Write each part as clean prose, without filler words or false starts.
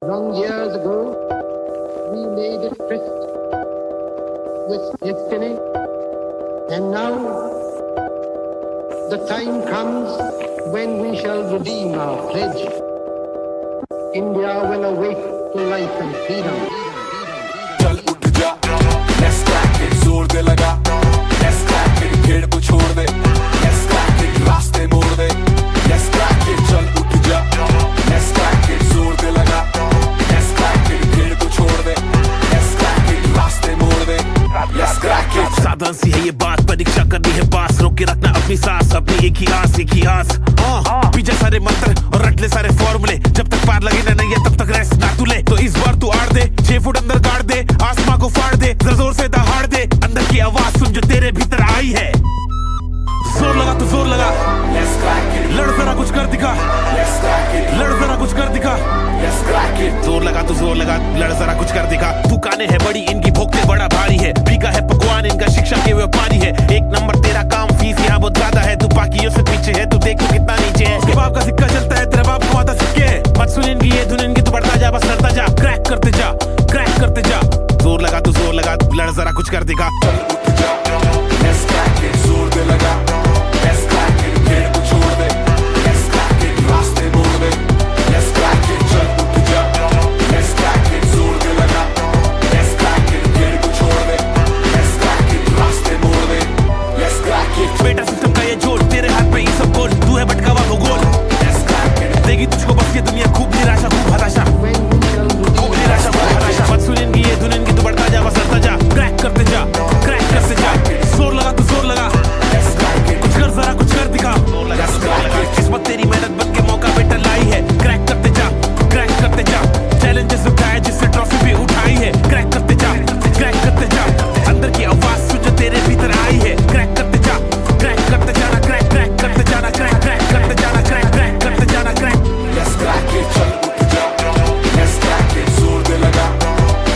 Long years ago, we made a tryst with destiny, and now the time comes when we shall redeem our pledge. India will awake to life and freedom. चल उठ जा, let's crack it, जोर दे लगा, let's crack it, भीड़ को छोड़ दे, let's crack it, रास्ते मोड़ दे, let's crack it, चल उठ जा, let's crack it, जोर दे लगा, let's crack it, भीड़ को छोड़ दे, let's crack it, रास्ते मोड़ दे, let's crack it। साधारण सी है ये बात, परीक्षा करनी है पास, रोक के रखना अपनी सांस, अपनी एक ही आस पीछे सारे मंत्र और रट ले सारे फॉर्मूले, जब तक पार लगे ना नहीं है तब तक रेस्ट ना तू ले। तो इस बार तू आड़ दे, 6 फुट अंदर गाड़ दे, आसमां को फाड़ दे, जोर से दहाड़ दे, अंदर की आवाज सुन जो तेरे भीतर आई है। जोर लगा तो जोर लगा, let's crack it, लड़ जरा कुछ कर दिखा, let's crack it, लड़ जरा कुछ कर दिखा, let's crack it। जोर लगा तो जोर लगा, लड़ जरा कुछ कर दिखा। दुकानें है बड़ी, इनकी भोगते बड़ा भारी है, भीगा है पकवान इनका, शिक्षा के व्यापारी है। एक नंबर तेरा काम, फीस यहाँ बहुत ज्यादा है, तू बाकियों से पीछे है, तू देखो कितना नीचे है। उसके बाप का सिक्का चलता है, तेरा बाप कमाता सिक्के, मत सुन इनकी ये धुन इनकी, तू बढ़ता जा बस लड़ता जा, क्रैक करते जा, क्रैक करते जा। जोर लगा तो जोर लगा, लड़ जरा कुछ कर दिखा। चल उठ जा, let's crack it, जोर दे लगा, let's crack it, भीड़ को छोड़ दे, let's crack it, रास्ते मोड़ दे, let's crack it, चल उठ जा, let's crack it, जोर दे लगा, let's crack it, भीड़ को छोड़ दे, let's crack it, रास्ते मोड़ दे, let's crack it। बेटा सिस्टम का ये जोड़, तेरे हाथ में ये सब गोल, तू है भटका हुआ भूगोल, let's crack it, देगी तुझको बस ये दुनिया, खूब निराशा खूब हताशा, When we shall redeem खूब निराशा खूब हताशा। मत सुन इनकी ये धुन इनकी, तू बढ़ता जा बस लड़ता जा, क्रैक करते जा, क्रैक करते जा। जोर लगा तो जोर लगा, let's crack it, कुछ कर जरा कुछ कर दिखा। let's crack it, किस्मत तेरी मेहनत बन के मौका बेटा लाई है, क्रैक करते जा, क्रैक करते जा। चैलेंजेस उठाए जिससे ट्रॉफी भी उठाई है, क्रैक करते जा, क्रैक करते जा। अंदर की आवाज सुन जो तेरे भीतर आई है, क्रैक करते जा, क्रैक करते जाना, क्रैक क्रैक करते जाना, क्रैक क्रैक करते जाना, क्रैक क्रैक करते जाना, क्रैक। let's crack it, चल उठ जा, let's crack it, जोर दे लगा,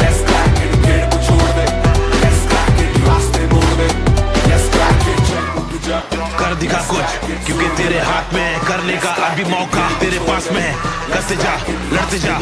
let's crack it, भीड़ को छोड़ दे, let's crack it, रास्ते मोड़ दे, let's crack it, चल उठ जा, कर दिखा कुछ, क्योंकि तेरे हाथ में है करने का अभी मौका, तेरे पास में है, करते जा, लड़ते जा।